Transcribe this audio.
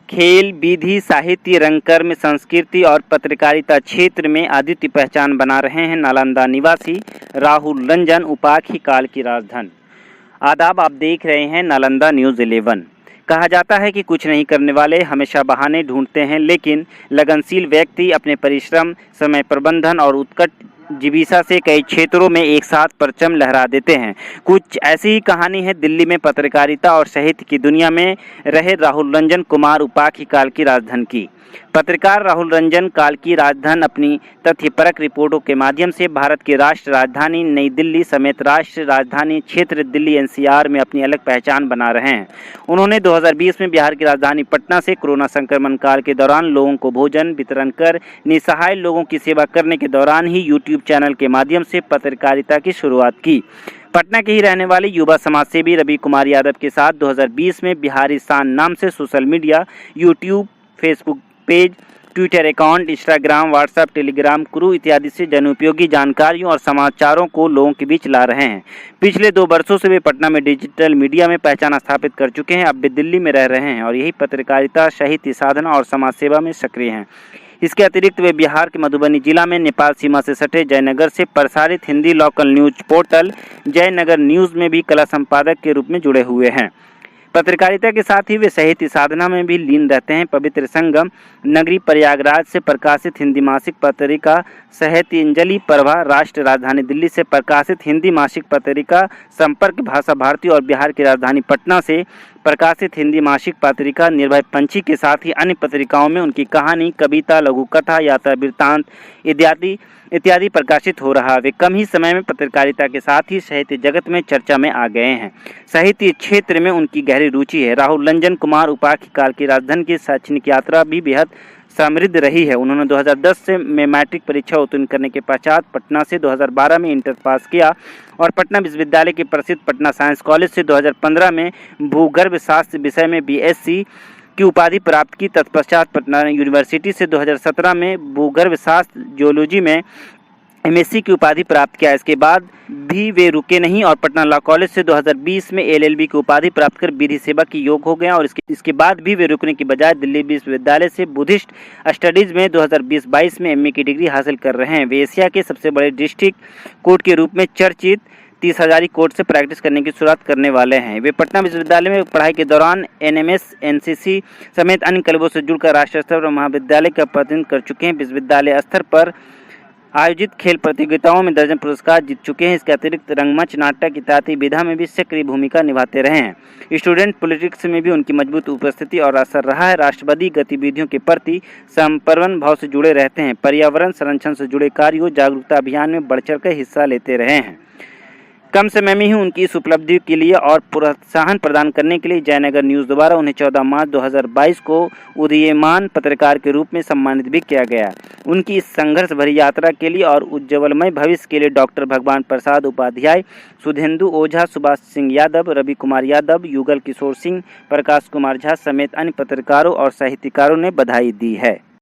खेल, विधि, साहित्य, रंगकर्म, संस्कृति और पत्रकारिता क्षेत्र में अद्वितीय पहचान बना रहे हैं नालंदा निवासी राहुल रंजन, उपाख्य काल की राजधन। आदाब, आप देख रहे हैं नालंदा न्यूज़ 11। कहा जाता है कि कुछ नहीं करने वाले हमेशा बहाने ढूंढते हैं, लेकिन लगनशील व्यक्ति अपने परिश्रम, समय प्रबंधन और उत्कट जीविका से कई क्षेत्रों में एक साथ परचम लहरा देते हैं। कुछ ऐसी ही कहानी है दिल्ली में पत्रकारिता और साहित्य की दुनिया में रहे राहुल रंजन कुमार, उपाख्य काल की राजधन की। पत्रकार राहुल रंजन काल की राजधन अपनी तथ्यपरक रिपोर्टों के माध्यम से भारत की राष्ट्र राजधानी नई दिल्ली समेत राष्ट्रीय राजधानी क्षेत्र दिल्ली एनसीआर में अपनी अलग पहचान बना रहे हैं। उन्होंने 2020 में बिहार की राजधानी पटना से कोरोना संक्रमण काल के दौरान लोगों को भोजन वितरण कर निसहाय लोगों की सेवा करने के दौरान ही यूट्यूब चैनल के माध्यम से पत्रकारिता की शुरुआत की। पटना के ही रहने वाले युवा समाजसेवी रवि कुमार यादव के साथ 2020 में बिहारी शान नाम से social media, YouTube, Facebook page, Twitter account, Instagram, WhatsApp, Telegram, crew इत्यादि से जनोपयोगी जानकारियों और समाचारों को लोगों के बीच ला रहे हैं। पिछले 2 वर्षों से वे पटना में डिजिटल मीडिया में पहचान स्थापित कर चुके हैं। अब वे दिल्ली में रह रहे हैं और यही पत्रकारिता, साहित्य साधना और समाज सेवा में सक्रिय हैं। इसके अतिरिक्त वे बिहार के मधुबनी जिला में नेपाल सीमा से सटे जयनगर से प्रसारित Hindi local news portal Jaynagar news में भी कला संपादक के रूप में जुड़े हुए हैं। पत्रकारिता के साथ ही वे साहित्य साधना में भी लीन रहते हैं। पवित्र संगम नगरी प्रयागराज से प्रकाशित हिंदी मासिक पत्रिका साहित्यांजलि प्रभा, राष्ट्र राजधानी दिल्ली से प्रकाशित हिंदी मासिक पत्रिका संपर्क भाषा भारती और बिहार की राजधानी पटना से प्रकाशित हिंदी मासिक पत्रिका निर्भय पंछी के साथ ही अन्य पत्रिकाओं में उनकी कहानी, कविता, लघु कथा, यात्रा वृत्तांत इत्यादि प्रकाशित हो रहा। वे कम ही समय में पत्रकारिता के साथ ही साहित्य जगत में चर्चा में आ गए हैं। साहित्य क्षेत्र में उनकी गहरी रुचि है। राहुल रंजन कुमार, उपाख्य काल की राजधन की शैक्षणिक यात्रा भी बेहद समृद्ध रही है। उन्होंने 2010 में मैट्रिक परीक्षा उत्तीर्ण करने के पश्चात पटना से 2012 में इंटर पास किया और पटना विश्वविद्यालय के प्रसिद्ध पटना साइंस कॉलेज से 2015 में भूगर्भ शास्त्र विषय में बीएससी की उपाधि प्राप्त की। तत्पश्चात पटना यूनिवर्सिटी से 2017 में भूगर्भ शास्त्र जियोलॉजी में एमएससी की उपाधि प्राप्त किया। इसके बाद भी वे रुके नहीं और पटना लॉ कॉलेज से 2020 में एलएलबी की उपाधि प्राप्त कर विधि सेवा की योग हो गए और इसके बाद भी वे रुकने की बजाय दिल्ली विश्वविद्यालय से बुद्धिस्ट स्टडीज़ में 2020-22 में एमए की डिग्री हासिल कर रहे हैं। वे एशिया के सबसे बड़े डिस्ट्रिक्ट कोर्ट के रूप में चर्चित 30 हजारी कोर्ट से प्रैक्टिस करने की शुरुआत करने वाले हैं। वे पटना विश्वविद्यालय में पढ़ाई के दौरान एनएमएस, एनसीसी समेत अन्य क्लबों से जुड़कर राष्ट्रीय स्तर पर महाविद्यालय का प्रतिनिधित्व कर चुके हैं। विश्वविद्यालय स्तर पर आयोजित खेल प्रतियोगिताओं में दर्जन पुरस्कार जीत चुके हैं। इसके अतिरिक्त रंगमंच, नाटक इत्यादि विधा में भी सक्रिय भूमिका निभाते रहे हैं। स्टूडेंट पॉलिटिक्स में भी उनकी मजबूत उपस्थिति और असर रहा है। राष्ट्रवादी गतिविधियों के प्रति समर्पण भाव से जुड़े रहते हैं। पर्यावरण संरक्षण से जुड़े कार्यों, जागरूकता अभियान में बढ़ चढ़कर हिस्सा लेते रहे हैं। कम समय में ही उनकी इस उपलब्धि के लिए और प्रोत्साहन प्रदान करने के लिए जयनगर न्यूज़ द्वारा उन्हें 14 मार्च 2022 को उदीयमान पत्रकार के रूप में सम्मानित भी किया गया। उनकी इस संघर्ष भरी यात्रा के लिए और उज्ज्वलमय भविष्य के लिए डॉक्टर भगवान प्रसाद उपाध्याय, सुधेंदु ओझा, सुभाष सिंह यादव, रवि कुमार यादव, युगल किशोर सिंह, प्रकाश कुमार झा समेत अन्य पत्रकारों और साहित्यकारों ने बधाई दी है।